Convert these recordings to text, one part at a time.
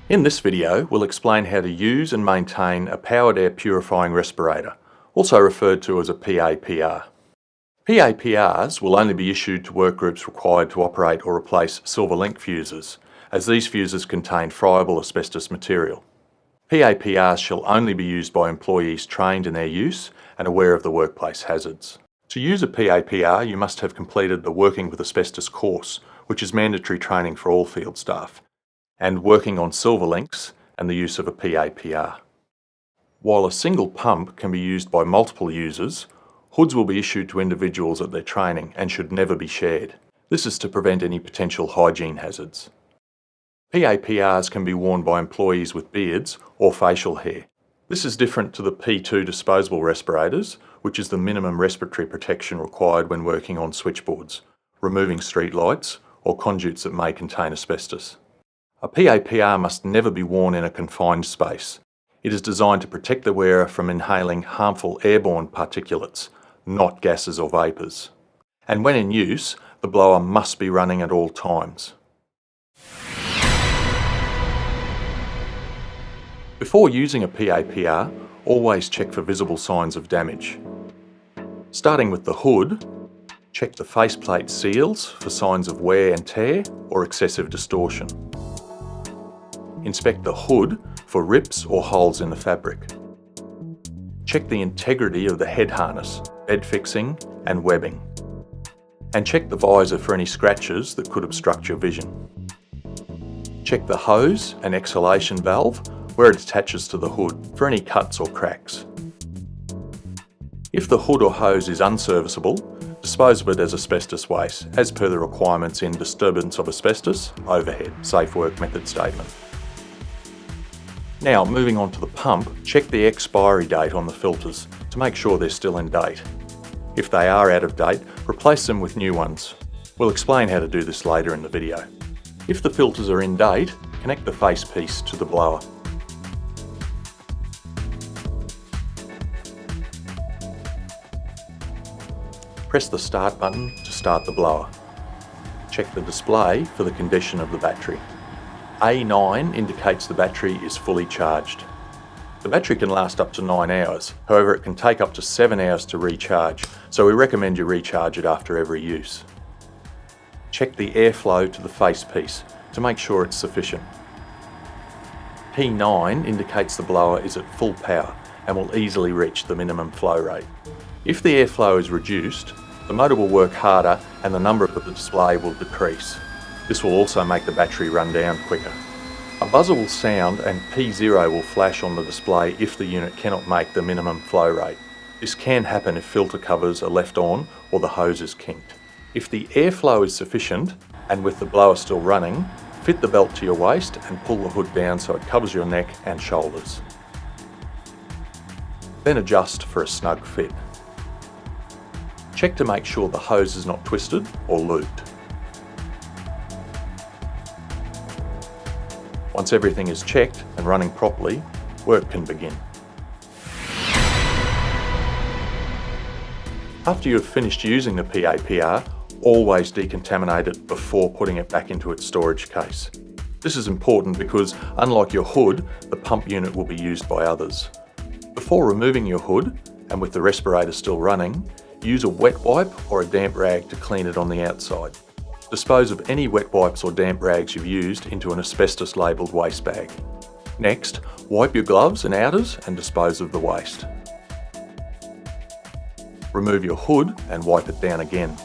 In this video, we'll explain how to use and maintain a powered air purifying respirator, also referred to as a PAPR. PAPRs will only be issued to workgroups required to operate or replace silver link fuses, as these fuses contain friable asbestos material. PAPRs shall only be used by employees trained in their use and aware of the workplace hazards. To use a PAPR, you must have completed the Working with Asbestos course, which is mandatory training for all field staff, and working on silver links and the use of a PAPR. While a single pump can be used by multiple users, hoods will be issued to individuals at their training and should never be shared. This is to prevent any potential hygiene hazards. PAPRs can be worn by employees with beards or facial hair. This is different to the P2 disposable respirators, which is the minimum respiratory protection required when working on switchboards, removing street lights, or conduits that may contain asbestos. A PAPR must never be worn in a confined space. It is designed to protect the wearer from inhaling harmful airborne particulates, not gases or vapours. And when in use, the blower must be running at all times. Before using a PAPR, always check for visible signs of damage. Starting with the hood, check the faceplate seals for signs of wear and tear or excessive distortion. Inspect the hood for rips or holes in the fabric. Check the integrity of the head harness, bed fixing and webbing. And check the visor for any scratches that could obstruct your vision. Check the hose and exhalation valve where it attaches to the hood for any cuts or cracks. If the hood or hose is unserviceable, dispose of it as asbestos waste as per the requirements in Disturbance of Asbestos Overhead Safe Work Method Statement. Now, moving on to the pump, check the expiry date on the filters to make sure they're still in date. If they are out of date, replace them with new ones. We'll explain how to do this later in the video. If the filters are in date, connect the face piece to the blower. Press the start button to start the blower. Check the display for the condition of the battery. A9 indicates the battery is fully charged. The battery can last up to 9 hours, however it can take up to 7 hours to recharge, so we recommend you recharge it after every use. Check the airflow to the face piece to make sure it's sufficient. P9 indicates the blower is at full power and will easily reach the minimum flow rate. If the airflow is reduced, the motor will work harder and the number of the display will decrease. This will also make the battery run down quicker. A buzzer will sound and P0 will flash on the display if the unit cannot make the minimum flow rate. This can happen if filter covers are left on or the hose is kinked. If the airflow is sufficient and with the blower still running, fit the belt to your waist and pull the hood down so it covers your neck and shoulders. Then adjust for a snug fit. Check to make sure the hose is not twisted or looped. Once everything is checked and running properly, work can begin. After you have finished using the PAPR, always decontaminate it before putting it back into its storage case. This is important because, unlike your hood, the pump unit will be used by others. Before removing your hood, and with the respirator still running, use a wet wipe or a damp rag to clean it on the outside. Dispose of any wet wipes or damp rags you've used into an asbestos labelled waste bag. Next, wipe your gloves and outers and dispose of the waste. Remove your hood and wipe it down again.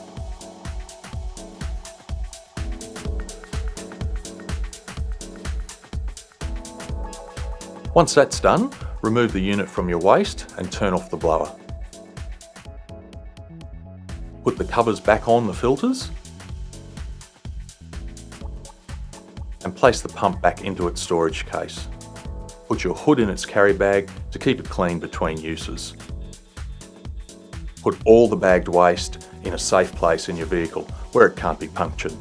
Once that's done, remove the unit from your waste and turn off the blower. Put the covers back on the filters and place the pump back into its storage case. Put your hood in its carry bag to keep it clean between uses. Put all the bagged waste in a safe place in your vehicle where it can't be punctured.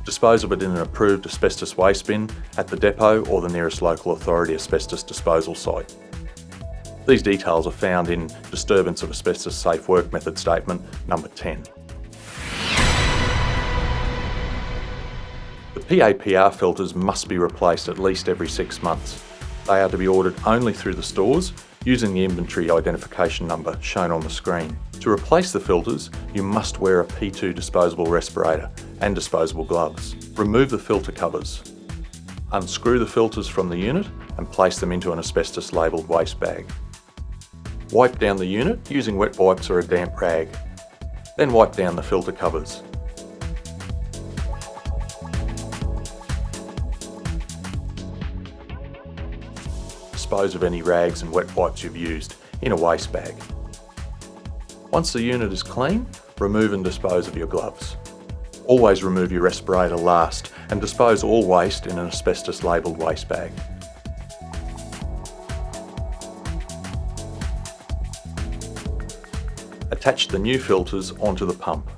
Dispose of it in an approved asbestos waste bin at the depot or the nearest local authority asbestos disposal site. These details are found in Disturbance of Asbestos Safe Work Method Statement number 10. The The PAPR filters must be replaced at least every 6 months. They are to be ordered only through the stores using the inventory identification number shown on the screen. To replace the filters, you must wear a P2 disposable respirator and disposable gloves. Remove the filter covers. Unscrew the filters from the unit and place them into an asbestos labelled waste bag. Wipe down the unit using wet wipes or a damp rag. Then wipe down the filter covers. Dispose of any rags and wet wipes you've used in a waste bag. Once the unit is clean, remove and dispose of your gloves. Always remove your respirator last and dispose all waste in an asbestos labelled waste bag. Attach the new filters onto the pump.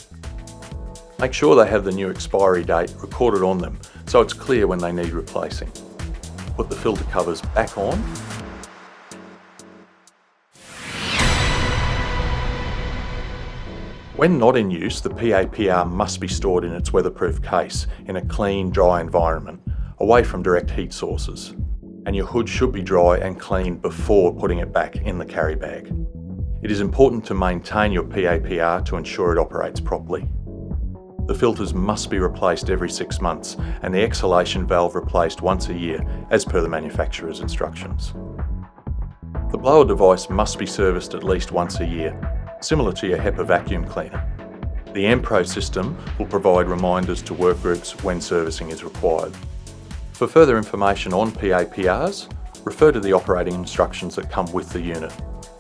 Make sure they have the new expiry date recorded on them so it's clear when they need replacing. Put the filter covers back on. When not in use, the PAPR must be stored in its weatherproof case in a clean, dry environment, away from direct heat sources. And your hood should be dry and clean before putting it back in the carry bag. It is important to maintain your PAPR to ensure it operates properly. The filters must be replaced every 6 months and the exhalation valve replaced once a year as per the manufacturer's instructions. The blower device must be serviced at least once a year, similar to your HEPA vacuum cleaner. The AMPRO system will provide reminders to workgroups when servicing is required. For further information on PAPRs, refer to the operating instructions that come with the unit.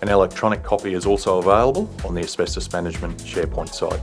An electronic copy is also available on the Asbestos Management SharePoint site.